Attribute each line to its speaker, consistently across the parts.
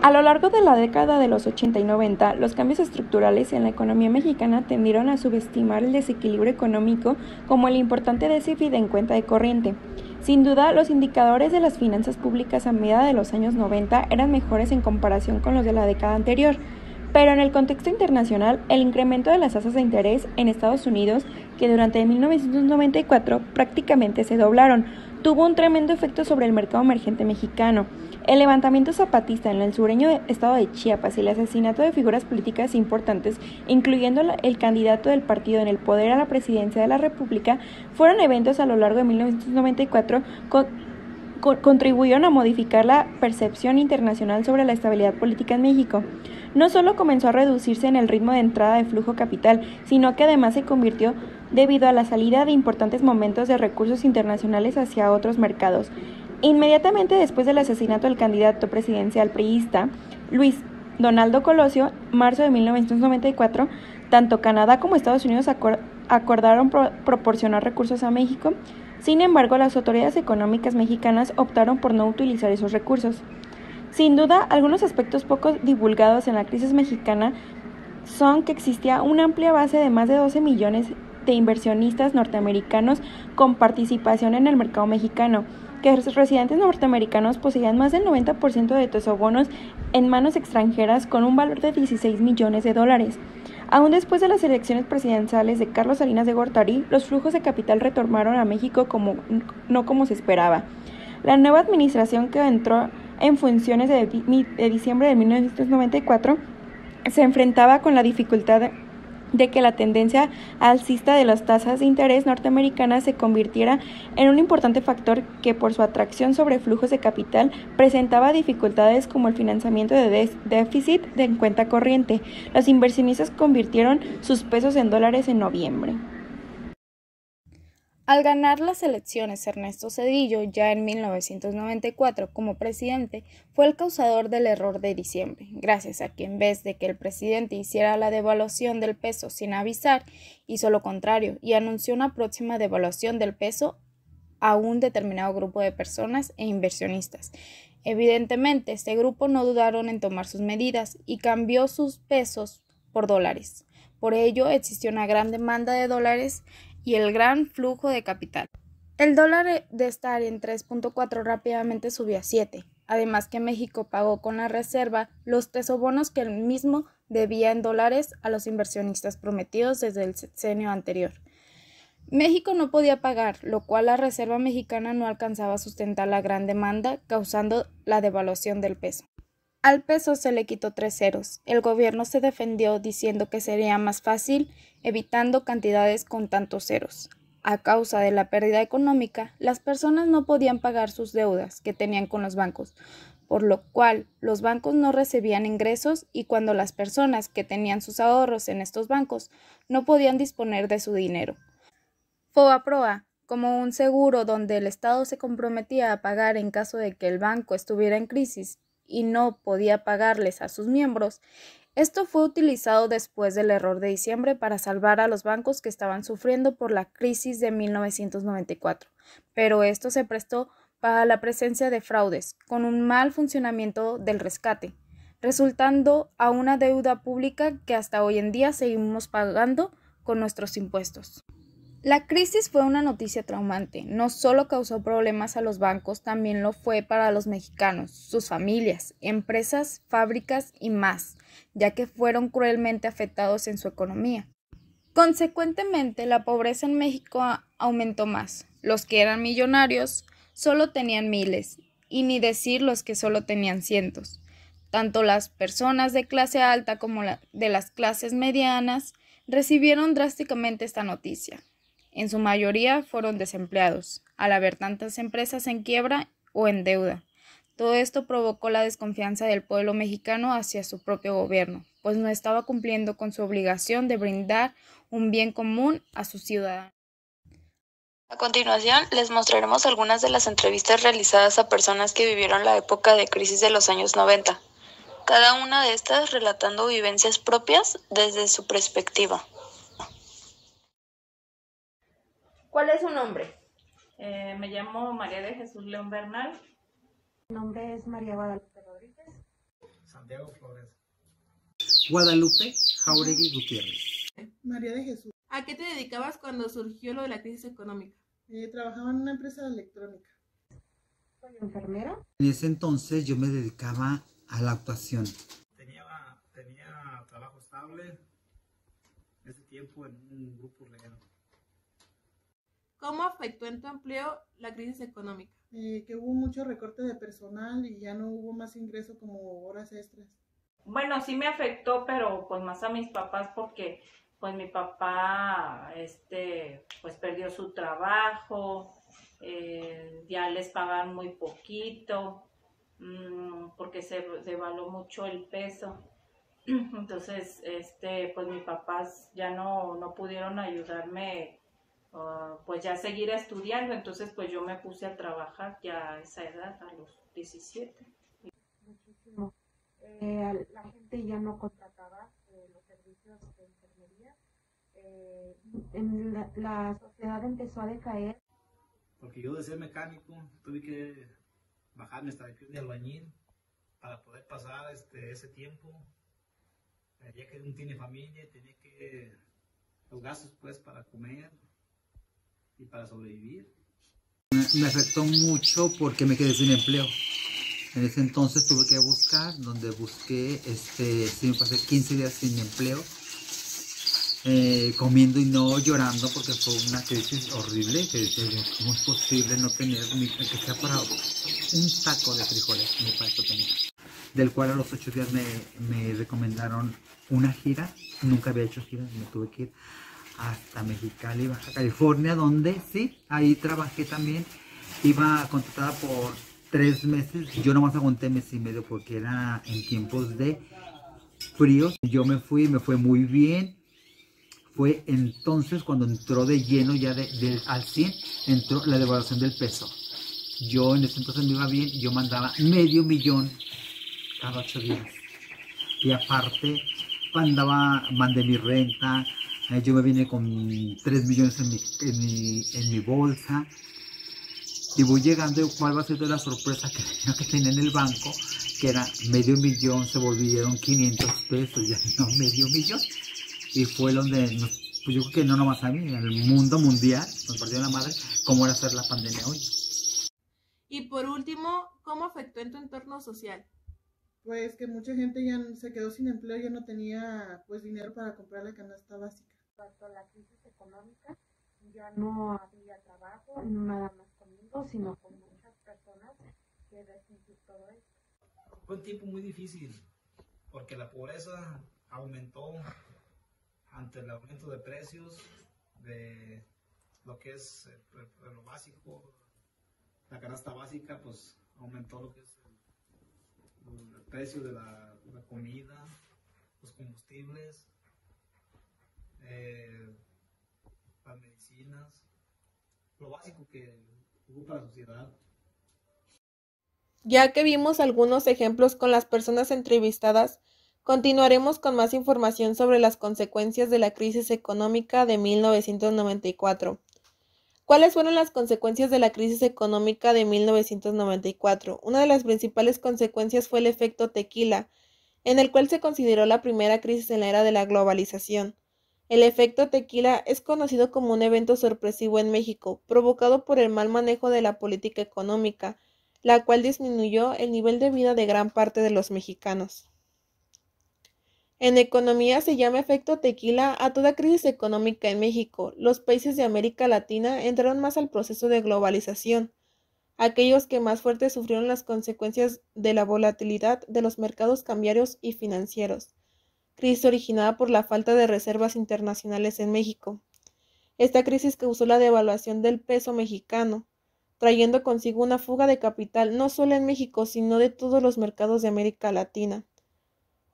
Speaker 1: A lo largo de la década de los 80 y 90, los cambios estructurales en la economía mexicana tendieron a subestimar el desequilibrio económico como el importante déficit en cuenta de corriente. Sin duda, los indicadores de las finanzas públicas a medida de los años 90 eran mejores en comparación con los de la década anterior, pero en el contexto internacional, el incremento de las tasas de interés en Estados Unidos, que durante 1994 prácticamente se doblaron, tuvo un tremendo efecto sobre el mercado emergente mexicano. El levantamiento zapatista en el sureño estado de Chiapas y el asesinato de figuras políticas importantes, incluyendo el candidato del partido en el poder a la presidencia de la República, fueron eventos a lo largo de 1994 contribuyeron a modificar la percepción internacional sobre la estabilidad política en México. No solo comenzó a reducirse en el ritmo de entrada de flujo capital, sino que además se convirtió debido a la salida de importantes momentos de recursos internacionales hacia otros mercados. Inmediatamente después del asesinato del candidato presidencial priista Luis Donaldo Colosio, marzo de 1994, tanto Canadá como Estados Unidos acordaron proporcionar recursos a México. Sin embargo, las autoridades económicas mexicanas optaron por no utilizar esos recursos. Sin duda, algunos aspectos poco divulgados en la crisis mexicana son que existía una amplia base de más de 12 millones de inversionistas norteamericanos con participación en el mercado mexicano, que los residentes norteamericanos poseían más del 90% de tesobonos en manos extranjeras con un valor de 16 millones de dólares. Aún después de las elecciones presidenciales de Carlos Salinas de Gortari, los flujos de capital retornaron a México no como se esperaba. La nueva administración, que entró en funciones de diciembre de 1994, se enfrentaba con la dificultad de que la tendencia alcista de las tasas de interés norteamericanas se convirtiera en un importante factor que, por su atracción sobre flujos de capital, presentaba dificultades como el financiamiento de déficit de cuenta corriente. Los inversionistas convirtieron sus pesos en dólares en noviembre.
Speaker 2: Al ganar las elecciones, Ernesto Zedillo, ya en 1994 como presidente, fue el causador del error de diciembre, gracias a que en vez de que el presidente hiciera la devaluación del peso sin avisar, hizo lo contrario y anunció una próxima devaluación del peso a un determinado grupo de personas e inversionistas. Evidentemente, este grupo no dudaron en tomar sus medidas y cambió sus pesos por dólares. Por ello, existió una gran demanda de dólares y el gran flujo de capital. El dólar de estar en 3.4 rápidamente subió a 7, además que México pagó con la reserva los tesobonos que él mismo debía en dólares a los inversionistas prometidos desde el sexenio anterior. México no podía pagar, lo cual la reserva mexicana no alcanzaba a sustentar la gran demanda, causando la devaluación del peso. Al peso se le quitó 3 ceros. El gobierno se defendió diciendo que sería más fácil evitando cantidades con tantos ceros. A causa de la pérdida económica, las personas no podían pagar sus deudas que tenían con los bancos, por lo cual los bancos no recibían ingresos y cuando las personas que tenían sus ahorros en estos bancos no podían disponer de su dinero. FOBAPROA, como un seguro donde el Estado se comprometía a pagar en caso de que el banco estuviera en crisis y no podía pagarles a sus miembros. Esto fue utilizado después del error de diciembre para salvar a los bancos que estaban sufriendo por la crisis de 1994, pero esto se prestó para la presencia de fraudes, con un mal funcionamiento del rescate, resultando a una deuda pública que hasta hoy en día seguimos pagando con nuestros impuestos. La crisis fue una noticia traumante. No solo causó problemas a los bancos, también lo fue para los mexicanos, sus familias, empresas, fábricas y más, ya que fueron cruelmente afectados en su economía. Consecuentemente, la pobreza en México aumentó más. Los que eran millonarios solo tenían miles, y ni decir los que solo tenían cientos. Tanto las personas de clase alta como de las clases medianas recibieron drásticamente esta noticia. En su mayoría fueron desempleados, al haber tantas empresas en quiebra o en deuda. Todo esto provocó la desconfianza del pueblo mexicano hacia su propio gobierno, pues no estaba cumpliendo con su obligación de brindar un bien común a sus ciudadanos.
Speaker 3: A continuación, les mostraremos algunas de las entrevistas realizadas a personas que vivieron la época de crisis de los años 90, cada una de estas relatando vivencias propias desde su perspectiva.
Speaker 4: ¿Cuál es su nombre?
Speaker 5: Me llamo María de Jesús León Bernal.
Speaker 6: Mi nombre es María Guadalupe Rodríguez.
Speaker 5: Santiago Flores.
Speaker 6: Guadalupe Jauregui Gutiérrez.
Speaker 7: María de Jesús.
Speaker 4: ¿A qué te dedicabas cuando surgió lo de la crisis económica?
Speaker 7: Trabajaba en una empresa electrónica.
Speaker 8: ¿Soy enfermera?
Speaker 6: En ese entonces yo me dedicaba a la actuación.
Speaker 5: Tenía trabajo estable en ese tiempo en un grupo legal.
Speaker 4: ¿Cómo afectó en tu empleo la crisis económica?
Speaker 7: Que hubo mucho recorte de personal y ya no hubo más ingreso como horas extras.
Speaker 9: Bueno, sí me afectó, pero pues más a mis papás porque pues mi papá pues perdió su trabajo, ya les pagaban muy poquito, porque se devaluó mucho el peso. Entonces, pues mis papás ya no pudieron ayudarme, pues ya seguir estudiando. Entonces, pues yo me puse a trabajar ya a esa edad, a los 17.
Speaker 8: Muchísimo. La gente ya no contrataba los servicios de enfermería. La sociedad empezó a decaer.
Speaker 5: Porque yo de ser mecánico tuve que bajarme hasta el de albañil para poder pasar ese tiempo. Ya que uno tiene familia, tiene que los gastos pues para comer y para sobrevivir.
Speaker 6: Me afectó mucho porque me quedé sin empleo. En ese entonces tuve que buscar, donde busqué, sí me pasé 15 días sin empleo, comiendo y no llorando porque fue una crisis horrible, que decía yo, ¿cómo es posible no tener ni que sea para un saco de frijoles? Mi país tenía. Del cual a los 8 días me recomendaron una gira, nunca había hecho giras, me tuve que ir hasta Mexicali, Baja California, donde sí, ahí trabajé también, iba contratada por 3 meses, yo nomás aguanté mes y medio porque era en tiempos de fríos. Yo me fui, me fue muy bien. Fue entonces cuando entró de lleno ya al 100, entró la devaluación del peso. Yo en ese entonces me iba bien, yo mandaba $500,000 cada 8 días. Y aparte mandé mi renta, yo me vine con 3 millones en mi bolsa. Y voy llegando, ¿cuál va a ser de la sorpresa que tenía en el banco? Que era $500,000, se volvieron 500 pesos, ya no $500,000. Y fue donde, pues yo creo que no nomás a mí, al mundo mundial, nos partió la madre, cómo era hacer la pandemia hoy.
Speaker 4: Y por último, ¿cómo afectó en tu entorno social?
Speaker 7: Pues que mucha gente ya se quedó sin empleo, ya no tenía pues dinero para comprar la canasta básica.
Speaker 8: Cuando la crisis económica ya no había trabajo, no nada más conmigo, sino con muchas personas que resintieron todo esto.
Speaker 5: Fue un tiempo muy difícil porque la pobreza aumentó ante el aumento de precios de lo que es lo básico, la canasta básica, pues aumentó lo que es el precio de la comida, los combustibles, las medicinas, lo básico que ocupa la sociedad.
Speaker 2: Ya que vimos algunos ejemplos con las personas entrevistadas, continuaremos con más información sobre las consecuencias de la crisis económica de 1994. ¿Cuáles fueron las consecuencias de la crisis económica de 1994? Una de las principales consecuencias fue el efecto tequila, en el cual se consideró la primera crisis en la era de la globalización. El efecto tequila es conocido como un evento sorpresivo en México, provocado por el mal manejo de la política económica, la cual disminuyó el nivel de vida de gran parte de los mexicanos. En economía se llama efecto tequila a toda crisis económica en México. Los países de América Latina entraron más al proceso de globalización. Aquellos que más fuerte sufrieron las consecuencias de la volatilidad de los mercados cambiarios y financieros, crisis originada por la falta de reservas internacionales en México. Esta crisis causó la devaluación del peso mexicano, trayendo consigo una fuga de capital no solo en México, sino de todos los mercados de América Latina.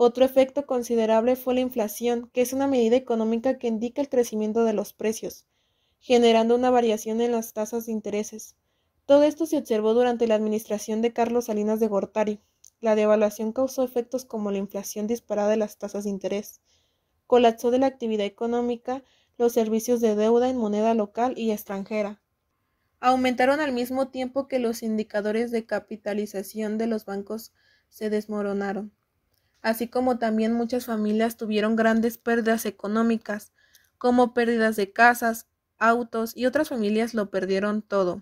Speaker 2: Otro efecto considerable fue la inflación, que es una medida económica que indica el crecimiento de los precios, generando una variación en las tasas de intereses. Todo esto se observó durante la administración de Carlos Salinas de Gortari. La devaluación causó efectos como la inflación disparada de las tasas de interés, colapso de la actividad económica, los servicios de deuda en moneda local y extranjera. Aumentaron al mismo tiempo que los indicadores de capitalización de los bancos se desmoronaron.
Speaker 4: así como también muchas familias tuvieron grandes pérdidas económicas, como pérdidas de casas, autos y otras familias lo perdieron todo.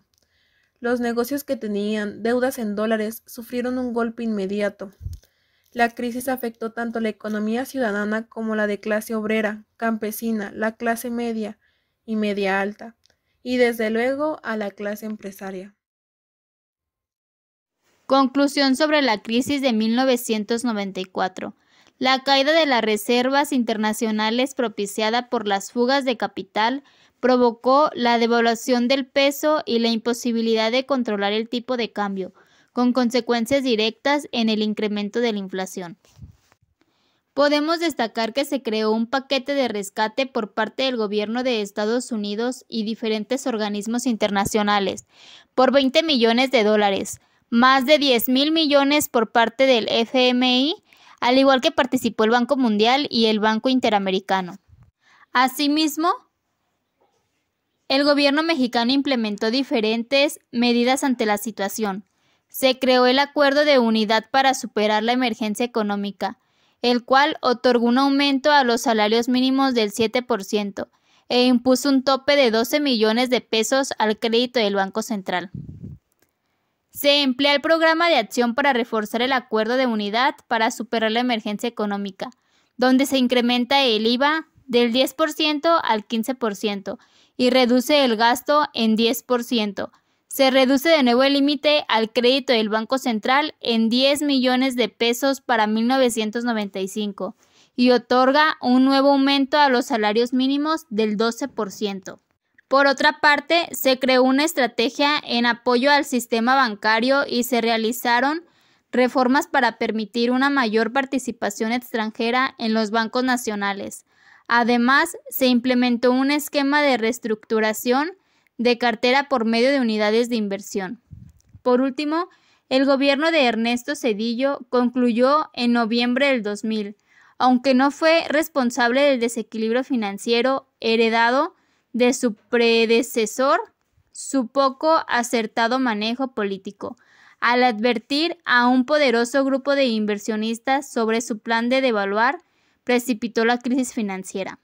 Speaker 4: Los negocios que tenían deudas en dólares sufrieron un golpe inmediato. La crisis afectó tanto la economía ciudadana como la de clase obrera, campesina, la clase media y media alta, y desde luego a la clase empresaria.
Speaker 2: Conclusión sobre la crisis de 1994. La caída de las reservas internacionales propiciada por las fugas de capital provocó la devaluación del peso y la imposibilidad de controlar el tipo de cambio, con consecuencias directas en el incremento de la inflación. Podemos destacar que se creó un paquete de rescate por parte del gobierno de Estados Unidos y diferentes organismos internacionales por $20 millones, más de 10.000 millones por parte del FMI, al igual que participó el Banco Mundial y el Banco Interamericano. Asimismo, el gobierno mexicano implementó diferentes medidas ante la situación. Se creó el Acuerdo de Unidad para superar la emergencia económica, el cual otorgó un aumento a los salarios mínimos del 7% e impuso un tope de 12 millones de pesos al crédito del Banco Central. Se emplea el programa de acción para reforzar el Acuerdo de Unidad para superar la emergencia económica, donde se incrementa el IVA del 10% al 15% y reduce el gasto en 10%. Se reduce de nuevo el límite al crédito del Banco Central en 10 millones de pesos para 1995 y otorga un nuevo aumento a los salarios mínimos del 12%. Por otra parte, se creó una estrategia en apoyo al sistema bancario y se realizaron reformas para permitir una mayor participación extranjera en los bancos nacionales. Además, se implementó un esquema de reestructuración de cartera por medio de unidades de inversión. Por último, el gobierno de Ernesto Zedillo concluyó en noviembre del 2000, aunque no fue responsable del desequilibrio financiero heredado de su predecesor, su poco acertado manejo político, al advertir a un poderoso grupo de inversionistas sobre su plan de devaluar, precipitó la crisis financiera.